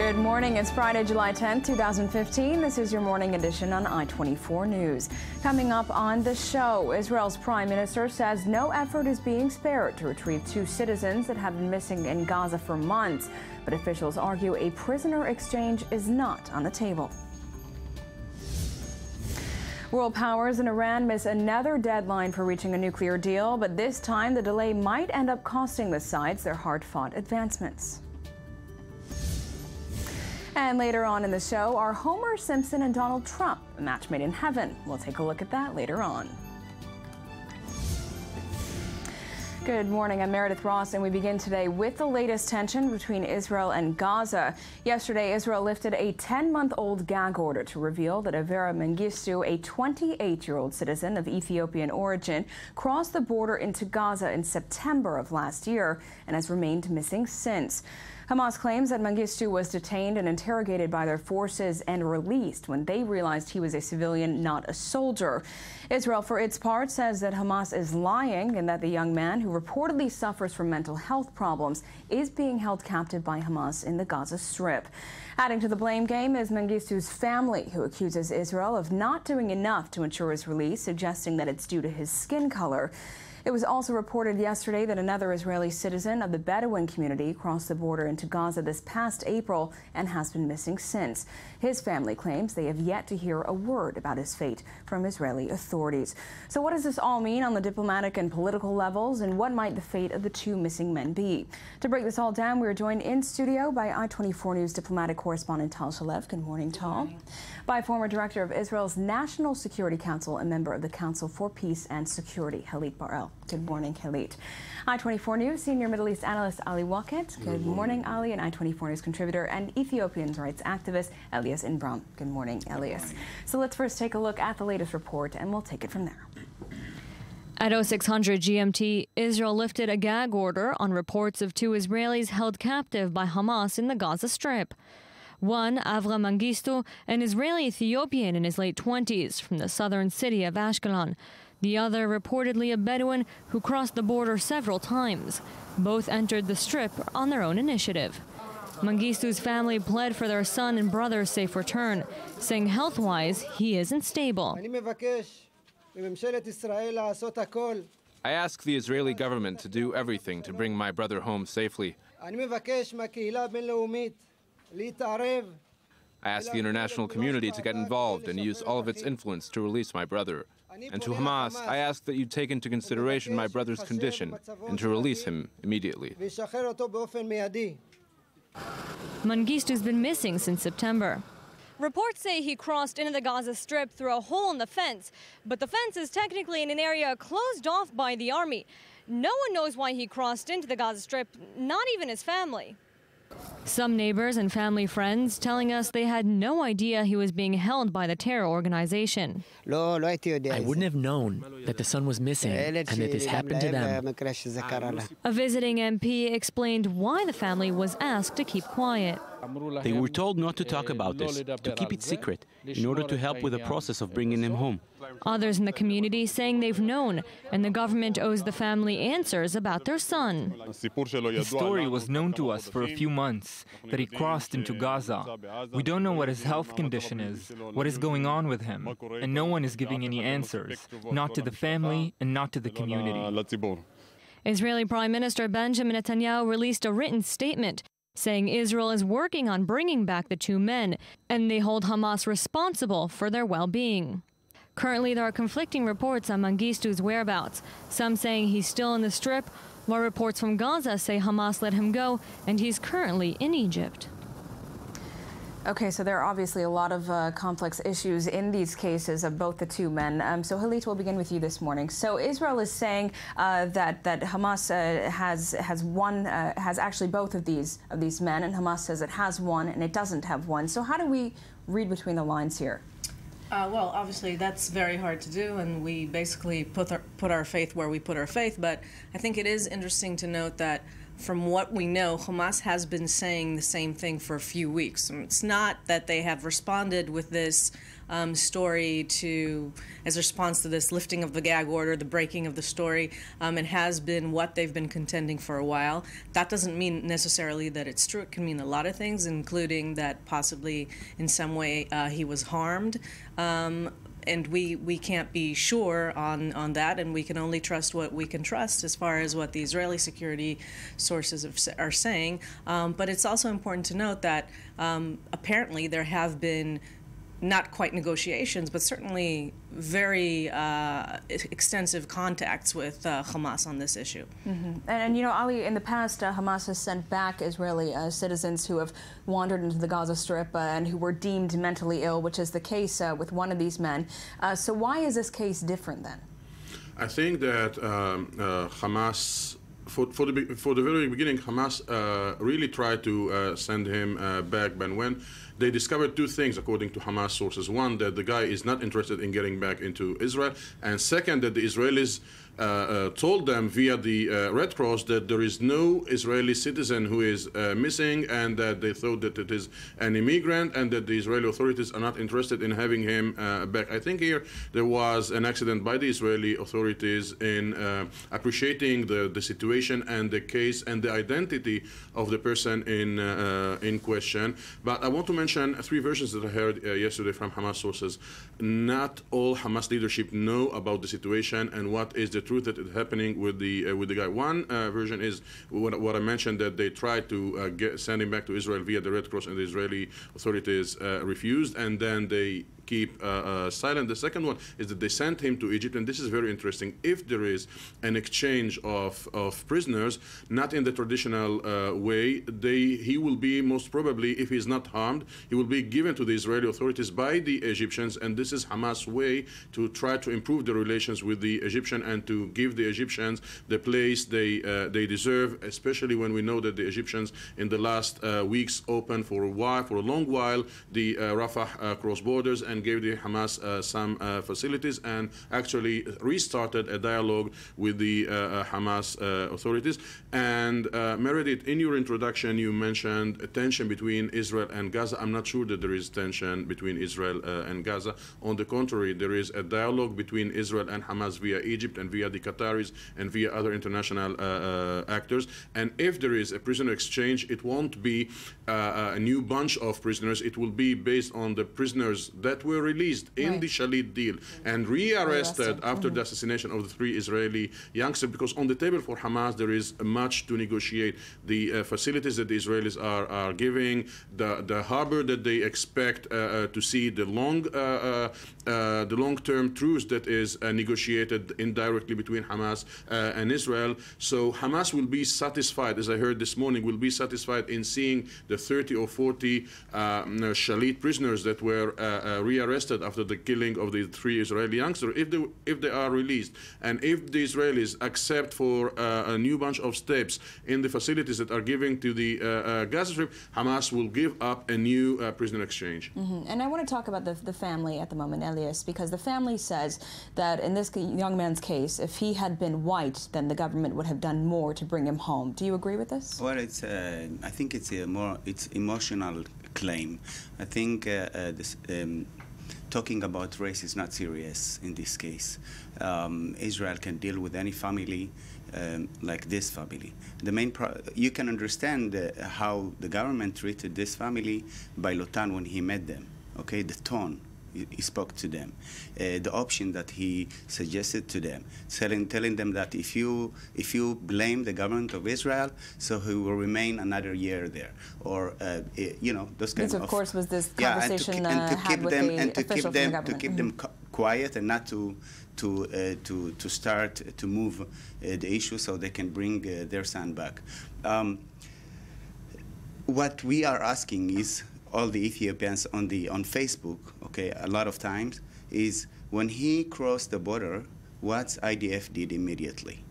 Good morning. It's Friday, July 10th, 2015. This is your morning edition on I-24 News. Coming up on the show, Israel's prime minister says no effort is being spared to retrieve two citizens that have been missing in Gaza for months. But officials argue a prisoner exchange is not on the table. World powers and Iran miss another deadline for reaching a nuclear deal, but this time the delay might end up costing the sides their hard-fought advancements. And later on in the show, are Homer Simpson and Donald Trump a match made in heaven? We'll take a look at that later on. Good morning, I'm Meredith Ross, and we begin today with the latest tension between Israel and Gaza. Yesterday, Israel lifted a 10-month-old gag order to reveal that Avera Mengistu, a 28-year-old citizen of Ethiopian origin, crossed the border into Gaza in September of last year and has remained missing since. Hamas claims that Mengistu was detained and interrogated by their forces and released when they realized he was a civilian, not a soldier. Israel, for its part, says that Hamas is lying and that the young man, who reportedly suffers from mental health problems, is being held captive by Hamas in the Gaza Strip. Adding to the blame game is Mengistu's family, who accuses Israel of not doing enough to ensure his release, suggesting that it's due to his skin color. It was also reported yesterday that another Israeli citizen of the Bedouin community crossed the border into Gaza this past April and has been missing since. His family claims they have yet to hear a word about his fate from Israeli authorities. So what does this all mean on the diplomatic and political levels, and what might the fate of the two missing men be? To break this all down, we are joined in studio by I-24 News diplomatic correspondent Tal Shalev. Good morning, Tal. By former director of Israel's National Security Council and member of the Council for Peace and Security, Halit Barel. Good morning, Halit. I-24 News senior Middle East analyst Ali Waket. Good morning, Ali. And I-24 News contributor and Ethiopian rights activist Elias Inbram. Good morning, Elias. So let's first take a look at the latest report, and we'll take it from there. At 0600 GMT, Israel lifted a gag order on reports of two Israelis held captive by Hamas in the Gaza Strip. One, Avra Mengistu, an Israeli Ethiopian in his late 20s from the southern city of Ashkelon. The other, reportedly a Bedouin who crossed the border several times. Both entered the Strip on their own initiative. Mengistu's family pled for their son and brother's safe return, saying health-wise he isn't stable. I ask the Israeli government to do everything to bring my brother home safely. I ask the international community to get involved and use all of its influence to release my brother. And to Hamas, I ask that you take into consideration my brother's condition and to release him immediately. Mengistu's been missing since September. Reports say he crossed into the Gaza Strip through a hole in the fence, but the fence is technically in an area closed off by the army. No one knows why he crossed into the Gaza Strip, not even his family. Some neighbors and family friends telling us they had no idea he was being held by the terror organization. I wouldn't have known that the son was missing and that this happened to them. A visiting MP explained why the family was asked to keep quiet. They were told not to talk about this, to keep it secret, in order to help with the process of bringing him home. Others in the community saying they've known, and the government owes the family answers about their son. His story was known to us for a few months, that he crossed into Gaza. We don't know what his health condition is, what is going on with him, and no one is giving any answers, not to the family and not to the community. Israeli Prime Minister Benjamin Netanyahu released a written statement saying Israel is working on bringing back the two men, and they hold Hamas responsible for their well-being. Currently, there are conflicting reports on Mengistu's whereabouts, some saying he's still in the Strip, while reports from Gaza say Hamas let him go and he's currently in Egypt. Okay, so there are obviously a lot of complex issues in these cases of both the two men. So Halit, we'll begin with you this morning. So Israel is saying that Hamas has actually both of these men, and Hamas says it has one and it doesn't have one. So how do we read between the lines here? Well, obviously that's very hard to do, and we basically put our faith where we put our faith. But I think it is interesting to note that from what we know, Hamas has been saying the same thing for a few weeks. It's not that they have responded with this story as a response to this lifting of the gag order, the breaking of the story. It has been what they've been contending for a while. That doesn't mean necessarily that it's true. It can mean a lot of things, including that possibly in some way he was harmed. And we can't be sure on that, and we can only trust what we can trust as far as what the Israeli security sources are saying. But it's also important to note that apparently there have been not quite negotiations, but certainly very extensive contacts with Hamas on this issue. And you know, Ali, in the past, Hamas has sent back Israeli citizens who have wandered into the Gaza Strip and who were deemed mentally ill, which is the case with one of these men. So why is this case different then? I think that Hamas, for the very beginning, Hamas really tried to send him back, but when they discovered two things, according to Hamas sources. One, that the guy is not interested in getting back into Israel. And second, that the Israelis told them via the Red Cross that there is no Israeli citizen who is missing, and that they thought that it is an immigrant, and that the Israeli authorities are not interested in having him back. I think here there was an accident by the Israeli authorities in appreciating the situation and the case and the identity of the person in question. But I want to mention three versions that I heard yesterday from Hamas sources. Not all Hamas leadership know about the situation and what is the truth that is happening with the guy. One version is what I mentioned, that they tried to send him back to Israel via the Red Cross, and the Israeli authorities refused, and then they keep silent. The second one is that they sent him to Egypt, and this is very interesting. If there is an exchange of prisoners, not in the traditional way, he will be most probably, if he's not harmed, he will be given to the Israeli authorities by the Egyptians, and this is Hamas' way to try to improve the relations with the Egyptian and to give the Egyptians the place they deserve, especially when we know that the Egyptians in the last weeks opened for a long while, the Rafah cross borders, and gave the Hamas some facilities, and actually restarted a dialogue with the Hamas authorities. And Meredith, in your introduction, you mentioned a tension between Israel and Gaza. I'm not sure that there is tension between Israel and Gaza. On the contrary, there is a dialogue between Israel and Hamas via Egypt and via the Qataris and via other international actors. And if there is a prisoner exchange, it won't be a new bunch of prisoners. It will be based on the prisoners that were released in the Shalit deal and rearrested after the assassination of the 3 Israeli youngsters, because on the table for Hamas there is much to negotiate. The facilities that the Israelis are giving, the harbor that they expect to see, the long-term truce that is negotiated indirectly between Hamas and Israel. So Hamas will be satisfied, as I heard this morning, will be satisfied in seeing the 30 or 40 Shalit prisoners that were rearrested after the killing of the 3 Israeli youngsters, if they are released, and if the Israelis accept for a new bunch of steps in the facilities that are giving to the Gaza Strip, Hamas will give up a new prisoner exchange. And I want to talk about the family at the moment, Elias, because the family says that in this young man's case, if he had been white, then the government would have done more to bring him home. Do you agree with this? Well, I think it's emotional claim. I think talking about race is not serious in this case. Israel can deal with any family like this family. The main you can understand how the government treated this family by Lotan when he met them. Okay, the tone he spoke to them, the option that he suggested to them, telling them that if you blame the government of Israel, so he will remain another year there, or you know, those kinds of. This, of course, was this conversation had with the officials from the government. To keep them quiet and not to start to move the issue so they can bring their son back. What we are asking is, all the Ethiopians on Facebook, okay, a lot of times, is when he crossed the border, what IDF did immediately.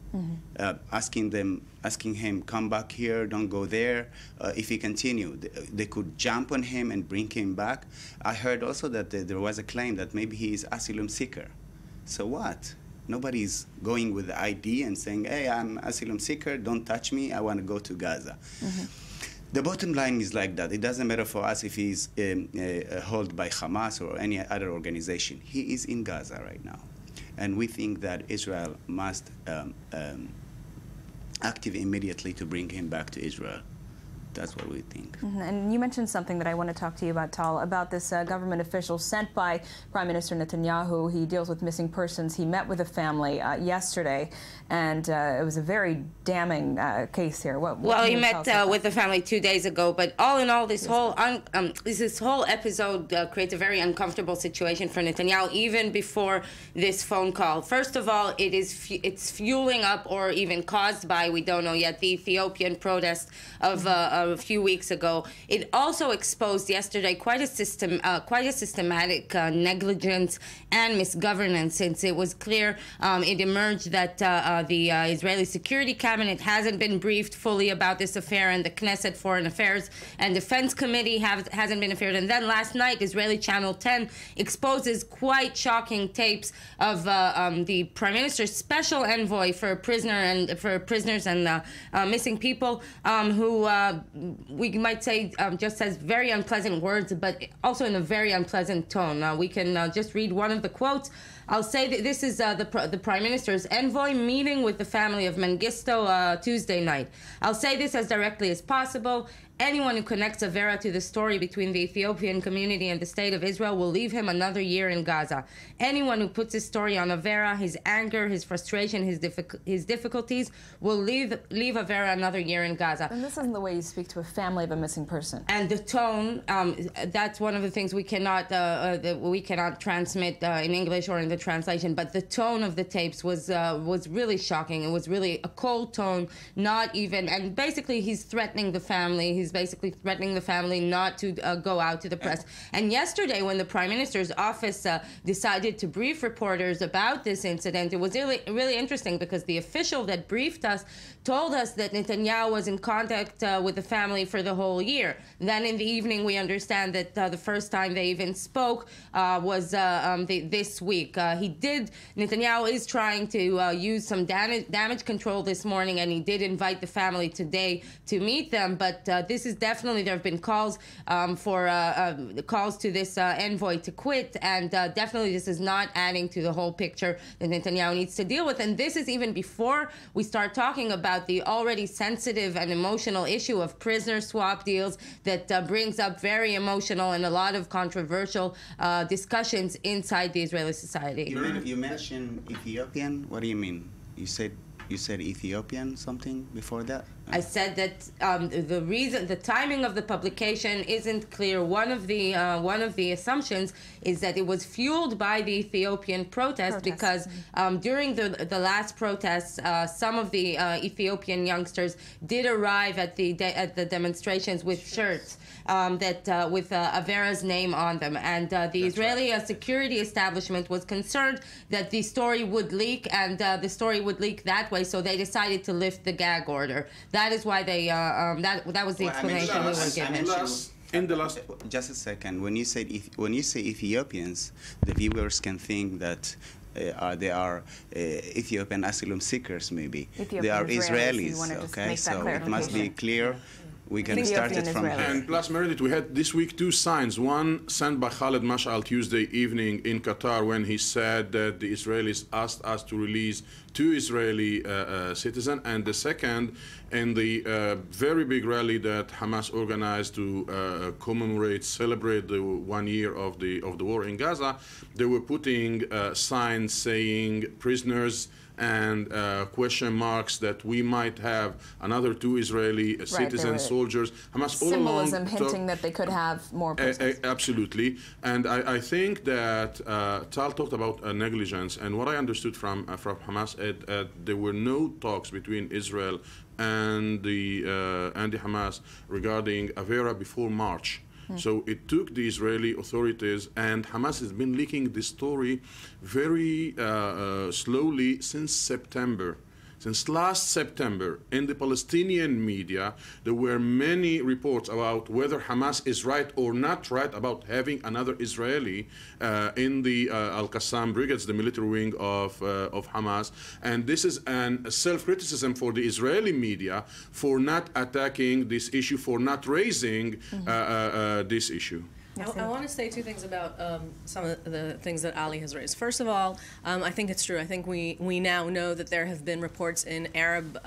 Asking him, come back here, don't go there. If he continued, they could jump on him and bring him back. I heard also that there was a claim that maybe he is asylum seeker. So what? Nobody's going with the ID and saying, hey, I'm asylum seeker, don't touch me, I want to go to Gaza. The bottom line is like that. It doesn't matter for us if he's held by Hamas or any other organization. He is in Gaza right now. And we think that Israel must active immediately to bring him back to Israel. That's what we think. And you mentioned something that I want to talk to you about, Tal, about this government official sent by Prime Minister Netanyahu. He deals with missing persons. He met with a family yesterday, and it was a very damning case here. Well, he met with the family 2 days ago, but all in all, this whole episode creates a very uncomfortable situation for Netanyahu, even before this phone call. First of all, it's fueling up, or even caused by, we don't know yet, the Ethiopian protest of a few weeks ago. It also exposed yesterday quite a systematic negligence and misgovernance, since it was clear, it emerged that the Israeli Security Cabinet hasn't been briefed fully about this affair, and the Knesset Foreign Affairs and Defense Committee hasn't been affaired. And then last night, Israeli Channel 10 exposes quite shocking tapes of the Prime Minister's special envoy for prisoners and missing people, who we might say just says very unpleasant words, but also in a very unpleasant tone. We can just read one of the quotes. I'll say that this is the Prime Minister's envoy meeting with the family of Mengistu Tuesday night. I'll say this as directly as possible. Anyone who connects Avera to the story between the Ethiopian community and the state of Israel will leave him another year in Gaza. Anyone who puts his story on Avera, his anger, his frustration, his difficulties, will leave Avera another year in Gaza. And this isn't the way you speak to a family of a missing person. And the tone, that's one of the things we cannot transmit in English or in the translation, but the tone of the tapes was really shocking. It was really a cold tone, not even, and basically he's threatening the family. He's basically threatening the family not to go out to the press. And yesterday, when the Prime Minister's office decided to brief reporters about this incident, it was really interesting, because the official that briefed us told us that Netanyahu was in contact with the family for the whole year. Then in the evening, we understand that the first time they even spoke was this week. Netanyahu is trying to use some damage control this morning, and he did invite the family today to meet them, but this is definitely, there have been calls calls to this envoy to quit, and definitely this is not adding to the whole picture that Netanyahu needs to deal with. And this is even before we start talking about the already sensitive and emotional issue of prisoner swap deals that brings up very emotional and a lot of controversial discussions inside the Israeli society. You mentioned Ethiopian. What do you mean? You said Ethiopian something before that? I said that the timing of the publication isn't clear. One of the assumptions is that it was fueled by the Ethiopian protest, because during the last protests, some of the Ethiopian youngsters did arrive at the demonstrations with shirts with Avera's name on them, and the Israeli security establishment was concerned that the story would leak, and the story would leak that way, so they decided to lift the gag order. That is why they that was the explanation we were given. Just a second. When you say Ethiopians, the viewers can think that they are Ethiopian asylum seekers. Maybe they are Israelis. Okay, so it must be clear. We can start it from here. And plus, Meredith, we had this week 2 signs. One sent by Khaled Mash'al Tuesday evening in Qatar, when he said that the Israelis asked us to release 2 Israeli citizens. And the second, in the very big rally that Hamas organized to celebrate the 1 year of the war in Gaza, they were putting signs saying prisoners and question marks that we might have another 2 Israeli citizen soldiers. Hamas all along symbolism hinting that they could have more prisoners. Absolutely. And I think that Tal talked about negligence, and what I understood from Hamas, there were no talks between Israel and the Hamas regarding Avera before March. So it took the Israeli authorities, and Hamas has been leaking this story very slowly since September. Since last September, in the Palestinian media, there were many reports about whether Hamas is right or not right about having another Israeli in the Al-Qassam brigades, the military wing of Hamas. And this is a self-criticism for the Israeli media for not attacking this issue, for not raising this issue. I want to say two things about some of the things that Ali has raised. First of all, I think it's true. I think we now know that there have been reports in Arab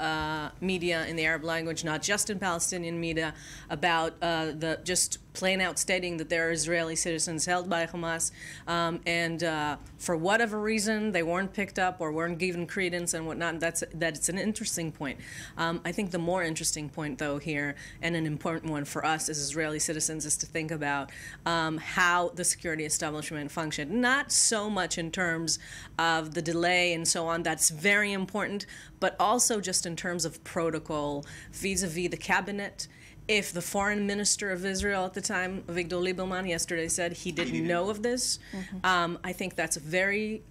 media, in the Arab language, not just in Palestinian media, about the just plain out stating that there are Israeli citizens held by Hamas, and for whatever reason they weren't picked up or weren't given credence and whatnot. And that's an interesting point. I think the more interesting point, though, here, and an important one for us as Israeli citizens, is to think about how the security establishment functioned. Not so much in terms of the delay and so on, that's very important, but also just in terms of protocol vis-a-vis the cabinet. If the foreign minister of Israel at the time, Avigdor Lieberman, yesterday said he didn't know of this, I think that's a very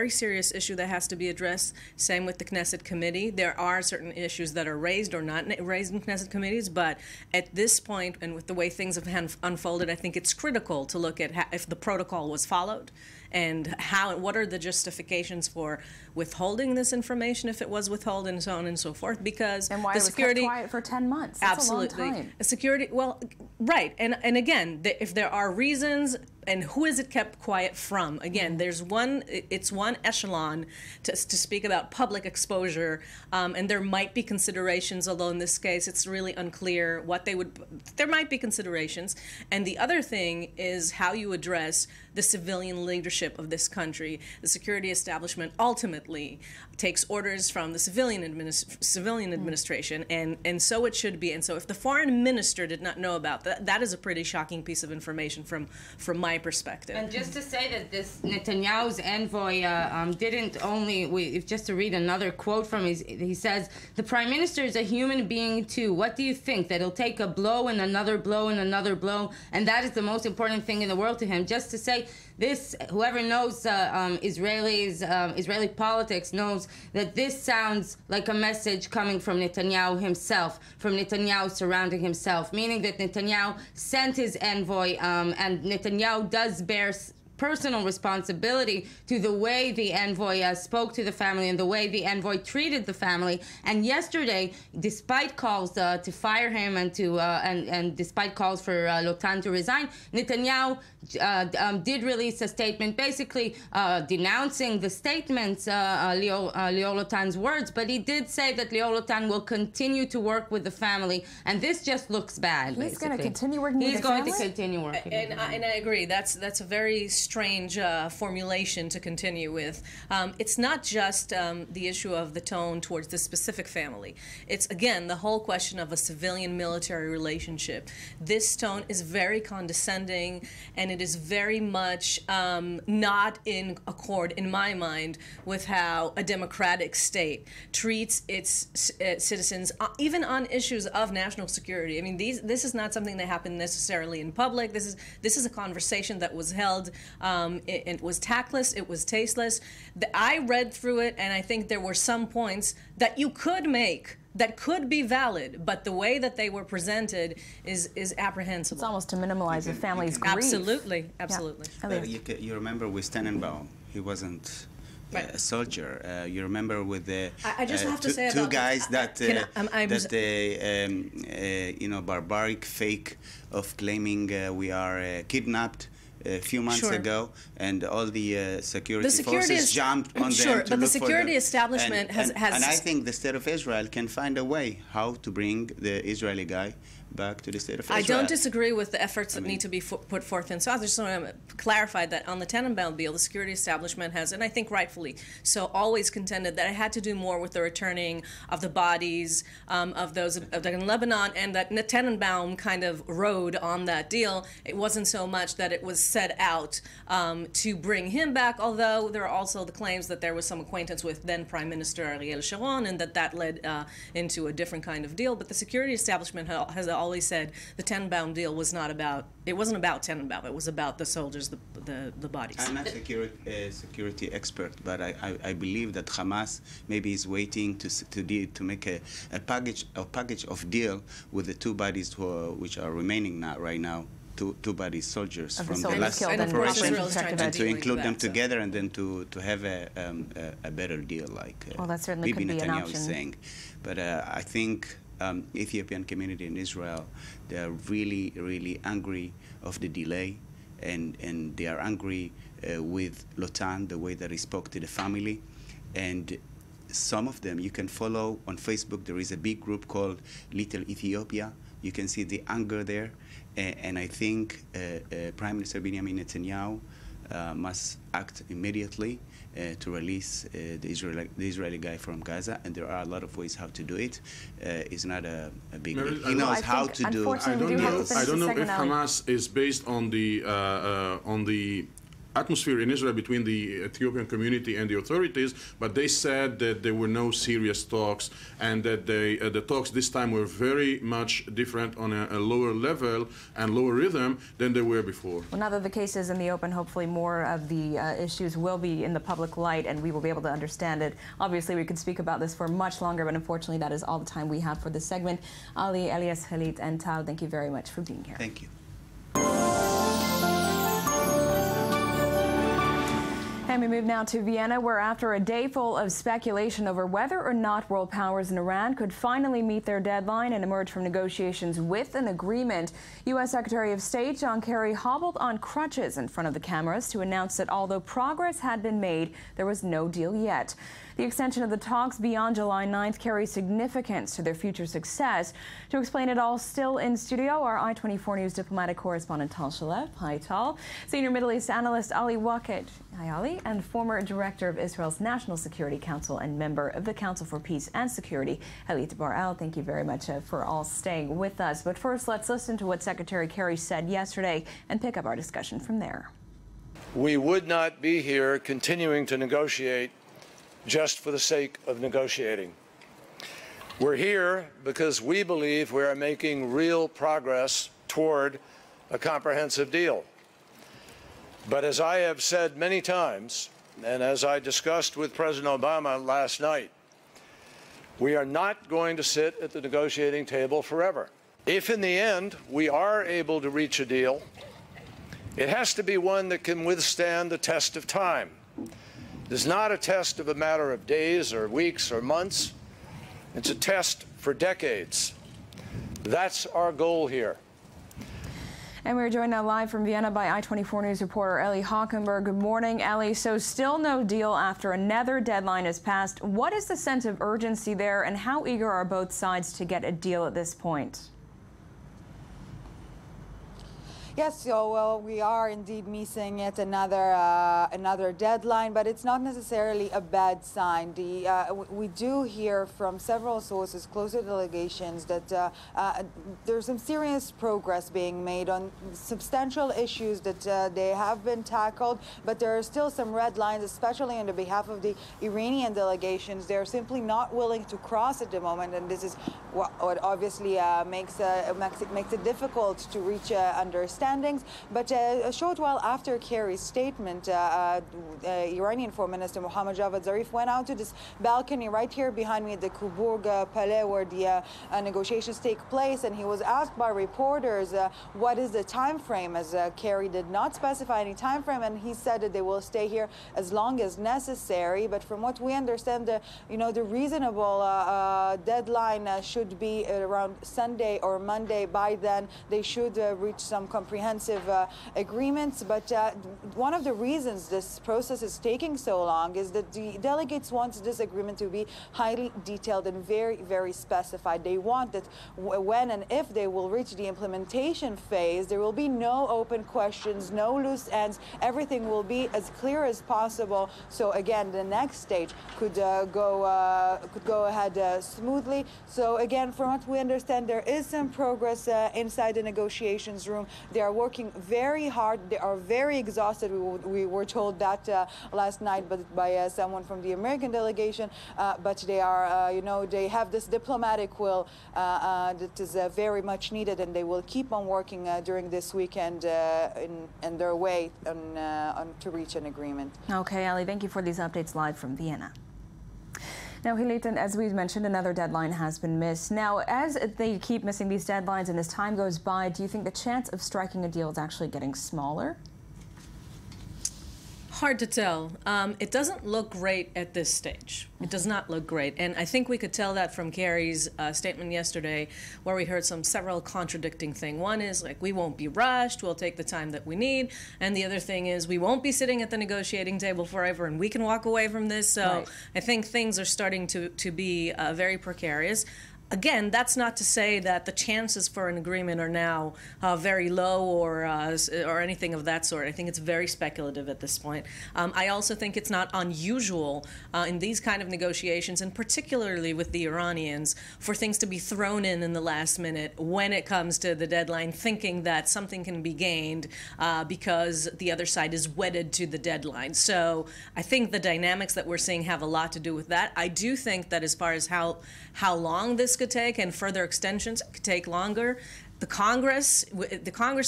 serious issue that has to be addressed. Same with the Knesset committee. There are certain issues that are raised or not raised in Knesset committees, but at this point, and with the way things have unfolded, I think it's critical to look at if the protocol was followed and what are the justifications for withholding this information if it was withheld, and so on and so forth, because and why the security it was kept quiet for 10 months. That's absolutely a long time. Security, well, right, and again, if there are reasons, and who is it kept quiet from? Again, it's one echelon to speak about public exposure, and there might be considerations, although in this case it's really unclear what they would, there might be considerations. And the other thing is how you address the civilian leadership of this country. The security establishment ultimately takes orders from the civilian administration, and so it should be. And so if the foreign minister did not know about that, that is a pretty shocking piece of information from my perspective. And just to say that this Netanyahu's envoy didn't only, just to read another quote from he says, the prime minister is a human being too. What do you think? That he'll take a blow and another blow and another blow, and that is the most important thing in the world to him. Just to say this, whoever knows Israeli politics knows that this sounds like a message coming from Netanyahu himself, from Netanyahu surrounding himself, meaning that Netanyahu sent his envoy, and Netanyahu does bear personal responsibility to the way the envoy spoke to the family and the way the envoy treated the family. And yesterday, despite calls to fire him and to and despite calls for Lotan to resign, Netanyahu did release a statement basically denouncing the statements, Lior Lotan's words, but he did say that Lior Lotan will continue to work with the family, and this just looks bad. He's going to continue working with the family? He's going to continue working. And I agree. That's a very strange formulation to continue with. It's not just the issue of the tone towards the specific family. It's, again, the whole question of a civilian-military relationship. This tone is very condescending, and it is very much not in accord, in my mind, with how a democratic state treats its citizens, even on issues of national security. I mean, this is not something that happened necessarily in public. This is a conversation that was held. It was tactless. It was tasteless. I read through it, and I think there were some points that you could make that could be valid, but the way that they were presented is apprehensible. It's almost to minimize the family's grief. Absolutely, absolutely. Yeah. You remember with Tannenbaum, he wasn't a soldier. You remember with the I just have to say two about guys that barbaric fake of claiming we are kidnapped a few months ago, and all the security forces jumped on them to but the look security for them. establishment has... And I think the state of Israel can find a way how to bring the Israeli guy back to the state of Israel. I don't disagree with the efforts that need to be put forth in South. I just want to clarify that on the Tannenbaum bill, the security establishment has, and I think rightfully so, always contended that it had to do more with the returning of the bodies of those in Lebanon, and that Tannenbaum kind of rode on that deal. It wasn't so much that it was set out to bring him back, although there are also the claims that there was some acquaintance with then Prime Minister Ariel Sharon, and that led into a different kind of deal. But the security establishment has always said the Tenenbaum deal was not about, it wasn't about Tenenbaum, it was about the soldiers, the bodies. I'm not a security expert, but I believe that Hamas maybe is waiting to make a package of deal with the two bodies which are remaining right now. Two bodies, soldiers from the last operation, and to include them together, and then to have a better deal, like that certainly Bibi could be an Netanyahu option. is saying. But I think Ethiopian community in Israel, they are really, really angry of the delay, and they are angry with Lotan, the way that he spoke to the family, and some of them you can follow on Facebook. There is a big group called Little Ethiopia. You can see the anger there. And I think Prime Minister Benjamin Netanyahu must act immediately to release the Israeli guy from Gaza. And there are a lot of ways how to do it. It's not a big deal. He knows how to do it. I don't know if Hamas is based on the atmosphere in Israel between the Ethiopian community and the authorities, but they said that there were no serious talks, and that the talks this time were very much different on a lower level and lower rhythm than they were before. Well, now that the case is in the open, hopefully more of the issues will be in the public light and we will be able to understand it. Obviously, we could speak about this for much longer, but unfortunately, that is all the time we have for this segment. Ali, Elias, Khalid, and Tal, thank you very much for being here. Thank you. And we move now to Vienna, where after a day full of speculation over whether or not world powers in Iran could finally meet their deadline and emerge from negotiations with an agreement, U.S. Secretary of State John Kerry hobbled on crutches in front of the cameras to announce that although progress had been made, there was no deal yet. The extension of the talks beyond July 9th carries significance to their future success. To explain it all, still in studio, our I-24 News diplomatic correspondent Tal Shalev. Hi, Tal. Senior Middle East analyst Ali Waked. Hi, Ali. And former director of Israel's National Security Council and member of the Council for Peace and Security, Halit Bar-El. Thank you very much for all staying with us. But first, let's listen to what Secretary Kerry said yesterday and pick up our discussion from there. We would not be here continuing to negotiate just for the sake of negotiating. We're here because we believe we are making real progress toward a comprehensive deal. But as I have said many times, and as I discussed with President Obama last night, we are not going to sit at the negotiating table forever. If in the end we are able to reach a deal, it has to be one that can withstand the test of time. It is not a test of a matter of days or weeks or months. It's a test for decades. That's our goal here. And we're joined now live from Vienna by I-24 News reporter Eli Hockenberg. Good morning, Eli. So still no deal after another deadline has passed. What is the sense of urgency there, and how eager are both sides to get a deal at this point? Yes, so well, we are indeed missing yet another deadline, but it's not necessarily a bad sign. We do hear from several sources close to delegations that there's some serious progress being made on substantial issues that they have been tackled, but there are still some red lines, especially on the behalf of the Iranian delegations. They're simply not willing to cross at the moment, and this is what obviously makes it difficult to reach understandings. But a short while after Kerry's statement, Iranian Foreign Minister Mohammad Javad Zarif went out to this balcony right here behind me at the Kuburg Palais, where the negotiations take place, and he was asked by reporters what is the time frame, as Kerry did not specify any time frame, and he said that they will stay here as long as necessary. But from what we understand, the reasonable deadline should be around Sunday or Monday. By then, they should reach some comprehensive agreements. But one of the reasons this process is taking so long is that the delegates want this agreement to be highly detailed and very, very specified. They want that when and if they will reach the implementation phase, there will be no open questions, no loose ends. Everything will be as clear as possible. So again, the next stage could go ahead smoothly. So again, from what we understand, there is some progress inside the negotiations room. They are working very hard. They are very exhausted. We were told that last night by someone from the American delegation. But they are, they have this diplomatic will that is very much needed, and they will keep on working during this weekend in their way to reach an agreement. Okay, Ali, thank you for these updates live from Vienna. Now, Hilita, as we mentioned, another deadline has been missed. Now, as they keep missing these deadlines and as time goes by, do you think the chance of striking a deal is actually getting smaller? Hard to tell. It doesn't look great at this stage. It does not look great. And I think we could tell that from Kerry's statement yesterday, where we heard several contradicting things. One is, like, we won't be rushed, we'll take the time that we need. And the other thing is, we won't be sitting at the negotiating table forever and we can walk away from this. So right. I think things are starting to be very precarious. Again, that's not to say that the chances for an agreement are now very low or anything of that sort. I think it's very speculative at this point. I also think it's not unusual in these kind of negotiations, and particularly with the Iranians, for things to be thrown in the last minute when it comes to the deadline, thinking that something can be gained because the other side is wedded to the deadline. So I think the dynamics that we're seeing have a lot to do with that. I do think that as far as how long this could take, and further extensions could take longer, the Congress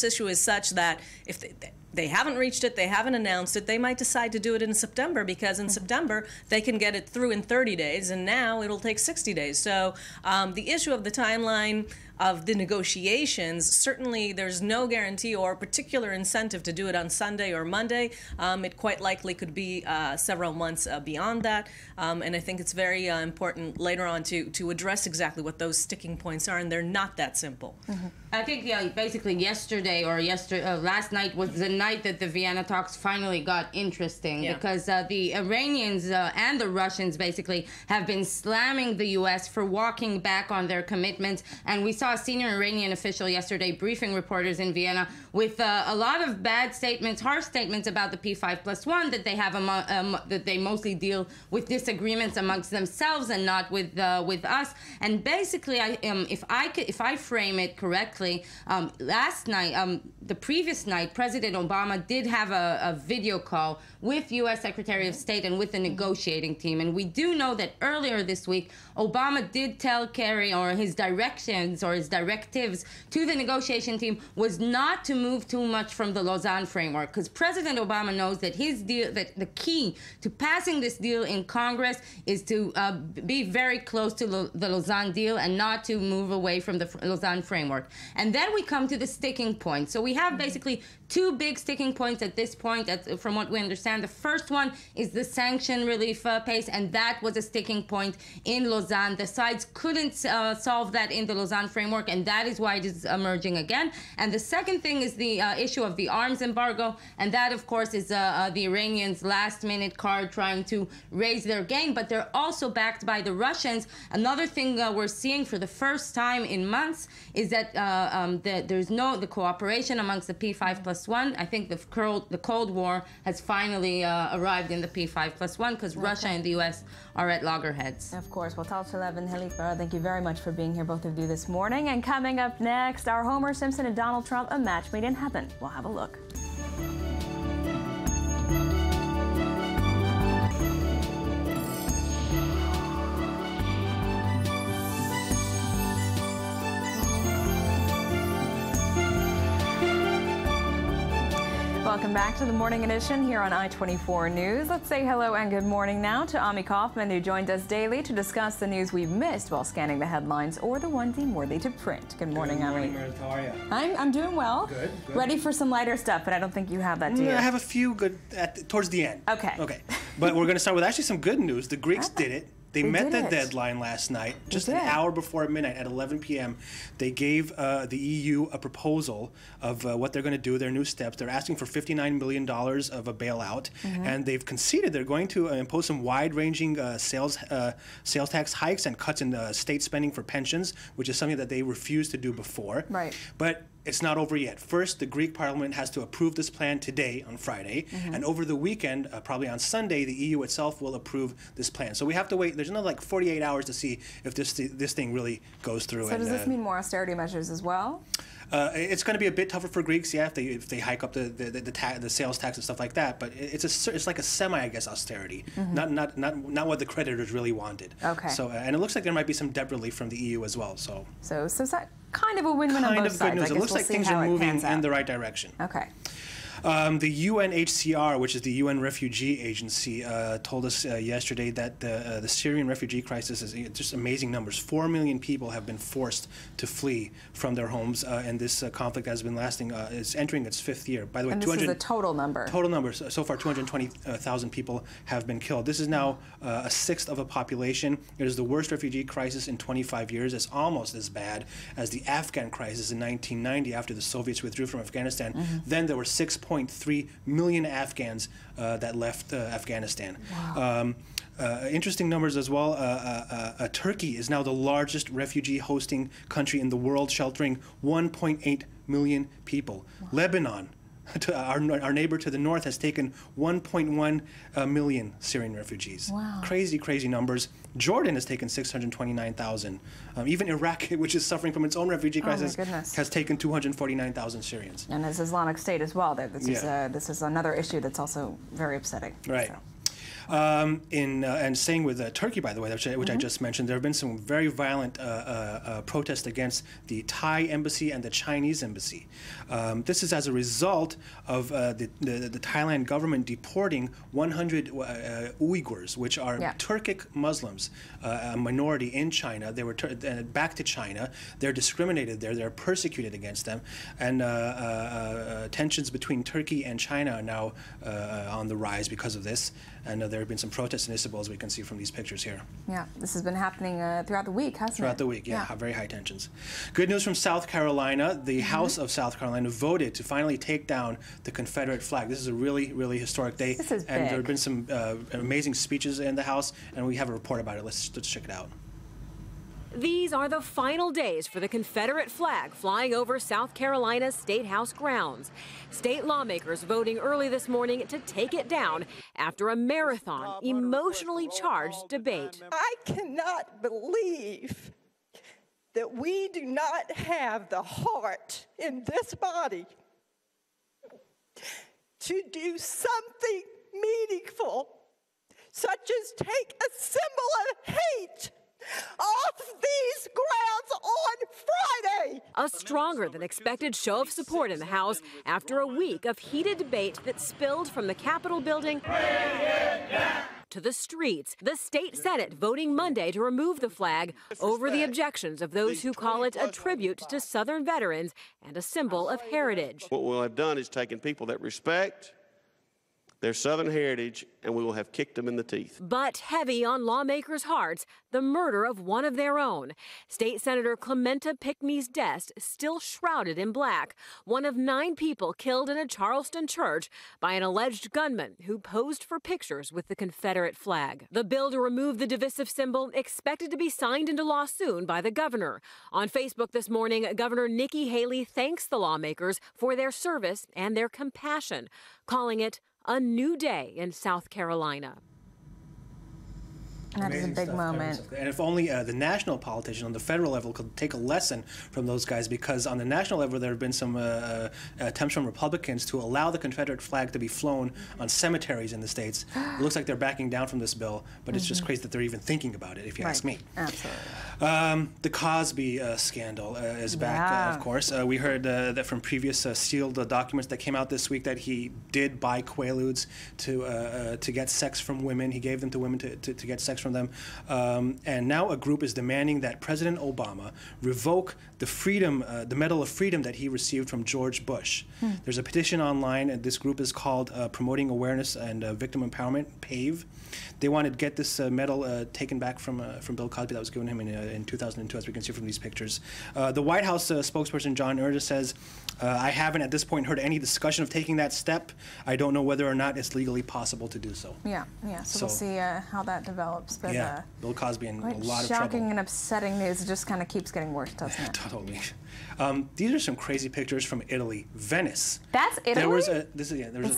issue is such that if they haven't reached it, they haven't announced it, they might decide to do it in September, because in September they can get it through in 30 days, and now it'll take 60 days. So the issue of the timeline of the negotiations, certainly there's no guarantee or particular incentive to do it on Sunday or Monday. It quite likely could be several months beyond that. And I think it's very important later on to address exactly what those sticking points are, and they're not that simple. Mm-hmm. I think, yeah, basically yesterday or last night was the night that the Vienna talks finally got interesting, because the Iranians and the Russians basically have been slamming the U.S. for walking back on their commitments, and we saw a senior Iranian official yesterday briefing reporters in Vienna with a lot of bad statements, harsh statements about the P5+1, that they have that they mostly deal with disagreements amongst themselves and not with us. And basically, if I frame it correctly, last night, the previous night, President Obama did have a video call with U.S. Secretary of State and with the negotiating team. And we do know that earlier this week, Obama did tell Kerry, or his directions or his directives to the negotiation team was not to move too much from the Lausanne framework, because President Obama knows that his deal, that the key to passing this deal in Congress is to be very close to the Lausanne deal and not to move away from the Lausanne framework. And then we come to the sticking point. So we have basically two big sticking points at this point, from what we understand. The first one is the sanction relief pace, and that was a sticking point in Lausanne. The sides couldn't solve that in the Lausanne framework, and that is why it is emerging again. And the second thing is the issue of the arms embargo, and that, of course, is the Iranians' last-minute card trying to raise their game, but they're also backed by the Russians. Another thing we're seeing for the first time in months is that there's the cooperation amongst the P5+1. I think the Cold War has finally arrived in the P5+1, because Russia and the U.S. are at loggerheads. Of course. Well, Tal Shalev and Halifa, thank you very much for being here, both of you, this morning. And coming up next, are Homer Simpson and Donald Trump a match made in heaven? We'll have a look. Welcome back to the Morning Edition here on I-24 News. Let's say hello and good morning now to Ami Kaufman, who joined us daily to discuss the news we've missed while scanning the headlines or the one deemed worthy to print. Good morning, Ami. Meredith. How are you? I'm doing well. Good. Ready for some lighter stuff, but I don't think you have that, do you? I have a few good towards the end. Okay. Okay. But we're going to start with actually some good news. The Greeks did it. They met the deadline last night, just an hour before midnight at 11 p.m. They gave the EU a proposal of what they're going to do, their new steps. They're asking for $59 million of a bailout, and they've conceded they're going to impose some wide-ranging sales tax hikes and cuts in state spending for pensions, which is something that they refused to do before. Right. But it's not over yet. First, the Greek parliament has to approve this plan today on Friday, and over the weekend, probably on Sunday, the EU itself will approve this plan. So we have to wait. There's another like 48 hours to see if this thing really goes through. So does this mean more austerity measures as well? It's going to be a bit tougher for Greeks, yeah, if they hike up the sales tax and stuff like that. But it's like a semi, I guess, austerity, not what the creditors really wanted. Okay. So and it looks like there might be some debt relief from the EU as well. So is that kind of a win-win on both sides? Kind of good news. It looks like things are moving in the right direction. Okay. The UNHCR, which is the UN Refugee Agency, told us yesterday that the Syrian refugee crisis is just amazing numbers. 4 million people have been forced to flee from their homes, and this conflict has been lasting. It's entering its 5th year. By the way, and this is the total number. Total number. So far, 220,000 people have been killed. This is now a sixth of a population. It is the worst refugee crisis in 25 years. It's almost as bad as the Afghan crisis in 1990 after the Soviets withdrew from Afghanistan. Then there were 6.3 million Afghans that left Afghanistan. Wow. Interesting numbers as well. Turkey is now the largest refugee hosting country in the world, sheltering 1.8 million people. Wow. Lebanon, our neighbor to the north, has taken 1.1 million Syrian refugees. Wow. Crazy, crazy numbers. Jordan has taken 629,000. Even Iraq, which is suffering from its own refugee crisis, has taken 249,000 Syrians. And as Islamic State as well. This is another issue that's also very upsetting. Right. So. And staying with Turkey, by the way, which I just mentioned, there have been some very violent protests against the Thai embassy and the Chinese embassy. This is as a result of the Thailand government deporting 100 Uyghurs, which are Turkic Muslims, a minority in China. They were back to China. They're discriminated there. They're persecuted against them. And tensions between Turkey and China are now on the rise because of this. And there have been some protests in Istanbul, as we can see from these pictures here. Yeah, this has been happening throughout the week, hasn't it? Throughout the week, yeah, very high tensions. Good news from South Carolina. The House of South Carolina voted to finally take down the Confederate flag. This is a really, really historic day. This is big. And there have been some amazing speeches in the House, and we have a report about it. Let's check it out. These are the final days for the Confederate flag flying over South Carolina's State House grounds. State lawmakers voting early this morning to take it down after a marathon, emotionally charged debate. I cannot believe that we do not have the heart in this body to do something meaningful, such as take a symbol of hate off these grounds on Friday. A stronger than expected show of support in the House after a week of heated debate that spilled from the Capitol building to the streets. The state Senate voting Monday to remove the flag over the objections of those who call it a tribute to Southern veterans and a symbol of heritage. What we'll have done is taken people that respect their Southern heritage, and we will have kicked them in the teeth. But heavy on lawmakers' hearts, the murder of one of their own. State Senator Clementa Pinckney's desk still shrouded in black. One of 9 people killed in a Charleston church by an alleged gunman who posed for pictures with the Confederate flag. The bill to remove the divisive symbol expected to be signed into law soon by the governor. On Facebook this morning, Governor Nikki Haley thanks the lawmakers for their service and their compassion, calling it a new day in South Carolina. That is a big moment. And if only the national politicians on the federal level could take a lesson from those guys, because on the national level there have been some attempts from Republicans to allow the Confederate flag to be flown on cemeteries in the states. It looks like they're backing down from this bill, but it's just crazy that they're even thinking about it, if you ask me. Absolutely. The Cosby scandal is back, of course. We heard that from previous sealed documents that came out this week that he did buy Quaaludes to get sex from women. He gave them to women to get sex from them. And now a group is demanding that President Obama revoke the freedom, the Medal of Freedom that he received from George Bush. There's a petition online, and this group is called Promoting Awareness and Victim Empowerment, PAVE. They want to get this medal taken back from Bill Cosby that was given him in 2002, as we can see from these pictures. The White House spokesperson John Ernest says, I haven't at this point heard any discussion of taking that step. I don't know whether or not it's legally possible to do so. Yeah. So we'll see how that develops. But, Bill Cosby in a lot of trouble. Shocking and upsetting news. It just kind of keeps getting worse, doesn't it? Totally. These are some crazy pictures from Italy, Venice. That's Italy? There was a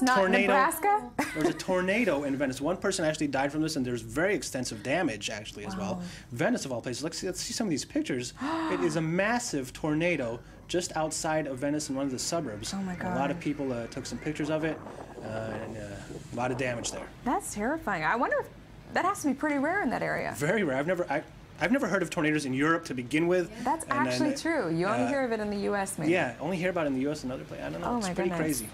tornado. Nebraska? There was a tornado in Venice. One person actually died from this, and there's very extensive damage actually as well. Venice, of all places. Let's see some of these pictures. It is a massive tornado just outside of Venice in one of the suburbs. Oh my God. A lot of people took some pictures of it, and a lot of damage there. That's terrifying. I wonder if that has to be pretty rare in that area. Very rare. I've never heard of tornadoes in Europe to begin with. That's actually true. You only hear of it in the U.S. maybe. Yeah, only hear about it in the U.S. and other places. I don't know. Oh, it's my pretty goodness. crazy.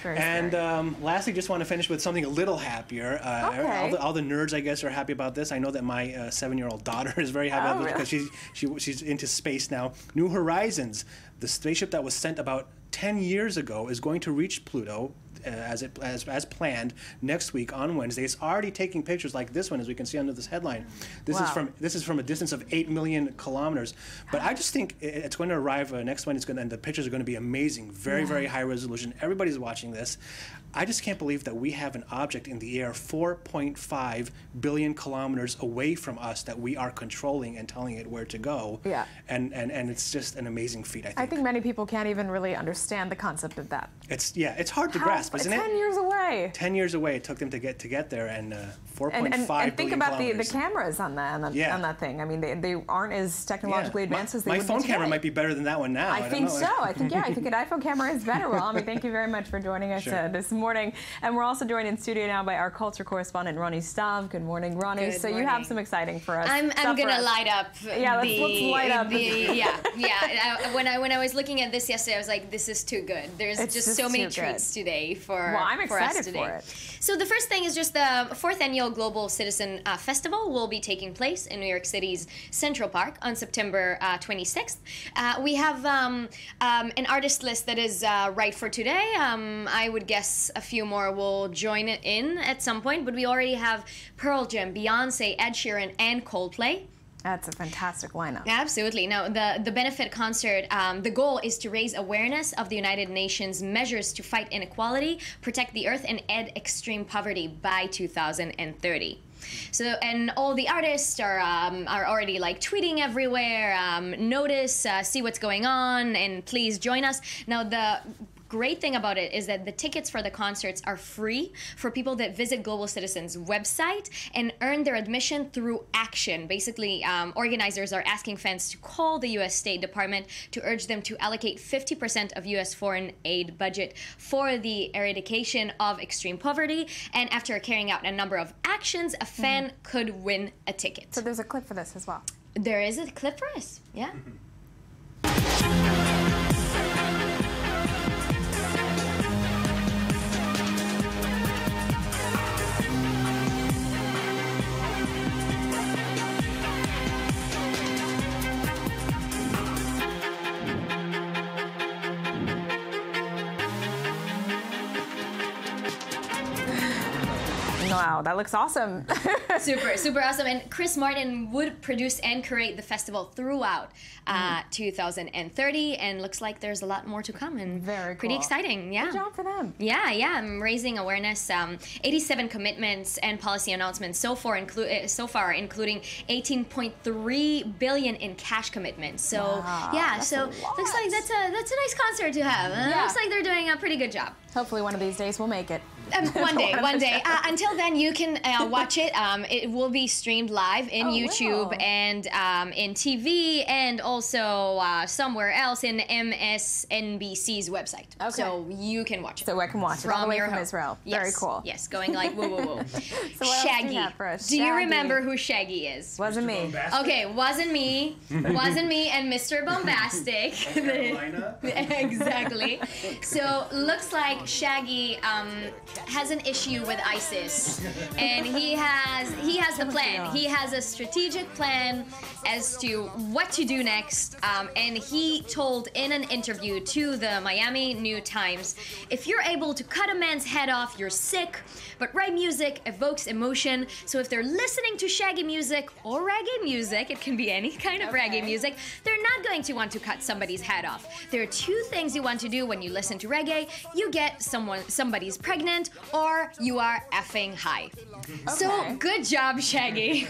Very and scary. Lastly, just want to finish with something a little happier. Okay. All the nerds, I guess, are happy about this. I know that my 7-year-old daughter is very happy about this because she's into space now. New Horizons, the spaceship that was sent about 10 years ago, is going to reach Pluto as planned next week on Wednesday. It's already taking pictures like this one, as we can see under this headline. This is from a distance of 8 million kilometers. But I just think it's going to arrive next Wednesday, and the pictures are going to be amazing, very high resolution. Everybody's watching this. I just can't believe that we have an object in the air 4.5 billion kilometers away from us that we are controlling and telling it where to go. Yeah. And it's just an amazing feat, I think. I think many people can't even really understand the concept of that. It's hard to grasp, isn't it? 10 years away. 10 years away it took them to get there, and 4.5 billion and think about the kilometers. cameras on that thing. I mean, they aren't as technologically advanced as they would be My phone today. camera might be better than that one now. I think so. I think an iPhone camera is better. Well, I mean, thank you very much for joining us this morning. And we're also joined in studio now by our culture correspondent, Ronnie Stav. Good morning, Ronnie. Good so morning. You have some exciting for us. I'm gonna light up. Yeah, let's light up. When I was looking at this yesterday, I was like, this is too good. There's just so many treats today for I'm us excited today. for it. So the first thing is just the 4th annual Global Citizen Festival will be taking place in New York City's Central Park on September 26th. We have an artist list that is right for today. I would guess a few more will join it in at some point, but we already have Pearl Jam, Beyonce, Ed Sheeran, and Coldplay. That's a fantastic lineup. Absolutely. Now, the benefit concert, the goal is to raise awareness of the United Nations measures to fight inequality, protect the earth, and end extreme poverty by 2030. So, and all the artists are already like tweeting everywhere, notice, see what's going on, and please join us. Now, the great thing about it is that the tickets for the concerts are free for people that visit Global Citizen's website and earn their admission through action. Basically, organizers are asking fans to call the U.S. State Department to urge them to allocate 50% of U.S. foreign aid budget for the eradication of extreme poverty. And after carrying out a number of actions, a fan could win a ticket. So there's a clip for this as well. There is a clip for us, yeah. Wow, that looks awesome. Super awesome. And Chris Martin would produce and curate the festival throughout 2030, and looks like there's a lot more to come, and pretty exciting. Yeah. Good job for them. Yeah. I'm raising awareness. 87 commitments and policy announcements so far, including 18.3 billion in cash commitments. So looks like that's a nice concert to have. Looks like they're doing a pretty good job. Hopefully one of these days we'll make it. One day. Until then, you can watch it. It will be streamed live in YouTube and in TV, and also somewhere else in MSNBC's website. Okay. So you can watch it. So I can watch it all the way from Israel. Yes. Very cool. Yes, going like woo woo woo. So what Shaggy. else do you have for us? Do you remember who Shaggy is? Wasn't me. Okay, wasn't me. Wasn't me, and Mr. Bombastic. Exactly. So looks like Shaggy has an issue with ISIS, and he has the plan. He has a strategic plan as to what to do next, and he told in an interview to the Miami New Times, if you're able to cut a man's head off, you're sick, but right music evokes emotion, so if they're listening to Shaggy music or reggae music, it can be any kind of reggae music, they're not going to want to cut somebody's head off. There are two things you want to do when you listen to reggae. You get somebody's pregnant, or you are effing high. So good job, Shaggy,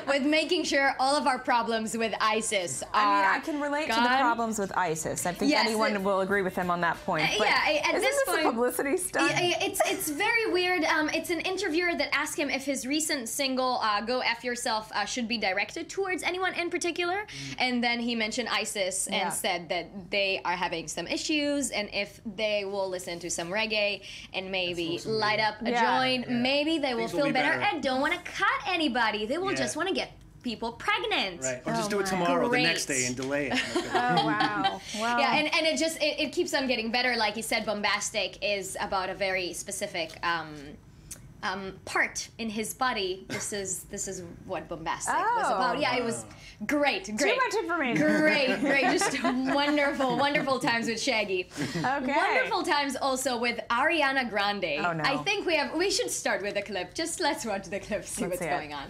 with making sure all of our problems with ISIS are I mean, I can relate to the problems with ISIS. I think anyone will agree with him on that point. But at isn't this this a publicity stunt? It's very weird. It's an interviewer that asked him if his recent single, Go F Yourself, should be directed towards anyone in particular. And then he mentioned ISIS and said that they are having some issues, and if they will listen to some reggae and maybe light up a joint, maybe they will feel better and don't want to cut anybody. They will just want to get people pregnant. Right. Or just do it tomorrow, the next day, and delay it. Oh, wow. Yeah, and it keeps on getting better. Like he said, Bombastic is about a very specific part in his body. This is what Bombastic was about. Yeah, it was great. Too much information. Great. Just wonderful times with Shaggy. Okay. Wonderful times also with Ariana Grande. Oh, no. I think we should start with a clip. Just let's watch the clip, see what's going on.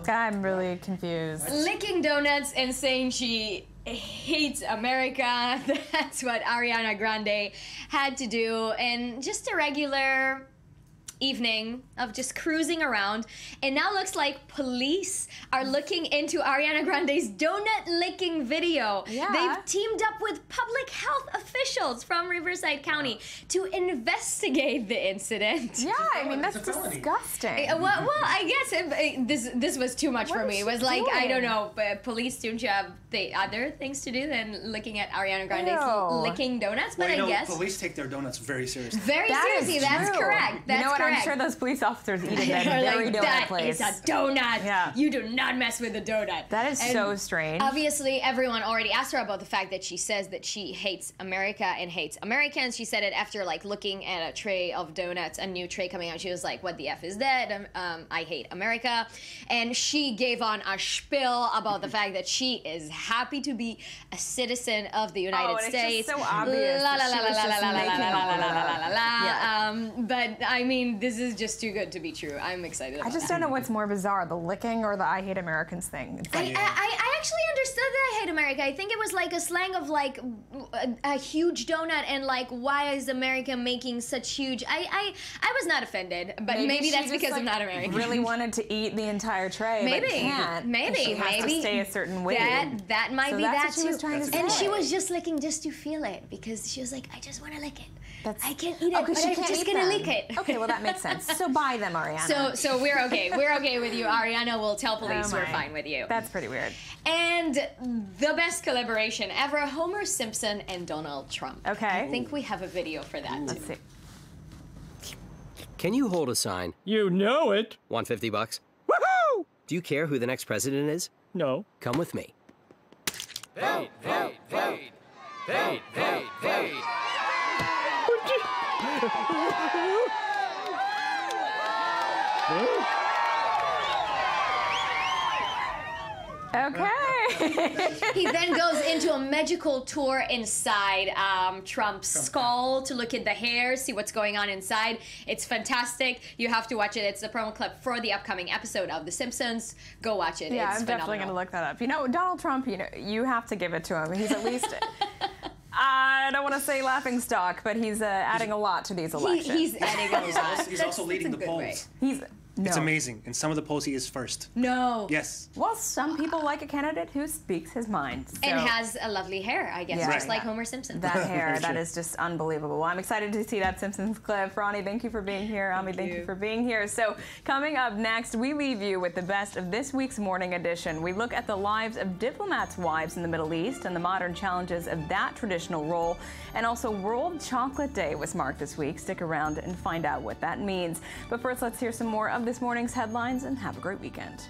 I'm really confused. Licking donuts and saying she hates America. That's what Ariana Grande had to do. And just a regular evening of just cruising around, and now looks like police are looking into Ariana Grande's donut licking video. Yeah. They've teamed up with public health officials from Riverside County to investigate the incident. Yeah, I mean, that's disgusting. Well, I guess this was too much for me. It was like, I don't know, but police don't you have the other things to do than looking at Ariana Grande's licking donuts? But well, I guess police take their donuts very seriously. Very seriously, that's correct. That's correct. I'm sure those police officers eat in that very donut place. That is a donut. Yeah. You do not mess with a donut. That is so strange. Obviously, everyone already asked her about the fact that she says that she hates America and hates Americans. She said it after like looking at a tray of donuts, a new tray coming out. She was like, "What the F is that? I hate America." And she gave on a spiel about the fact that she is happy to be a citizen of the United States. It's just so obvious. But I mean, this is just too good to be true. I'm excited about I just don't know what's more bizarre, the licking or the I hate Americans thing. It's like, I actually understood that I hate America. I think it was like a slang of like a huge donut and like, why is America making such huge... I was not offended, but maybe that's because I'm not American. Really wanted to eat the entire tray, maybe, but can't. Maybe, she has to stay a certain way. That might so be that's that what she was trying to say. And she was just licking just to feel it, because she was like, I just want to lick it. I can't eat it, but she I'm can't just eat gonna them. lick it. Okay, well that makes sense. So buy them, Ariana. So we're okay. We're okay with you. Ariana will tell police we're fine with you. That's pretty weird. And the best collaboration ever, Homer Simpson and Donald Trump. Okay. I think we have a video for that. Let's see. Can you hold a sign? You know it. Want $50? Woohoo! Do you care who the next president is? No. Come with me. Vote, vote, vote. Vote, vote, vote. Okay. He then goes into a magical tour inside Trump's skull to look at the hair, see what's going on inside. It's fantastic. You have to watch it. It's the promo clip for the upcoming episode of The Simpsons. Go watch it. Yeah, it's I'm definitely going to look that up. You know, Donald Trump, you have to give it to him. He's at least... I don't want to say laughing stock, but he's adding a lot to these elections. He's adding a lot. He's also leading the polls. No. It's amazing. In some of the polls, he is first. No. Yes. Well, some people like a candidate who speaks his mind. So. And has a lovely hair, I guess, just like Homer Simpson. That hair, that is just unbelievable. Well, I'm excited to see that Simpsons clip. Ronnie, thank you for being here. Ami, thank you for being here. So coming up next, we leave you with the best of this week's morning edition. We look at the lives of diplomats' wives in the Middle East and the modern challenges of that traditional role. And also World Chocolate Day was marked this week. Stick around and find out what that means. But first, let's hear some more of this morning's headlines and have a great weekend.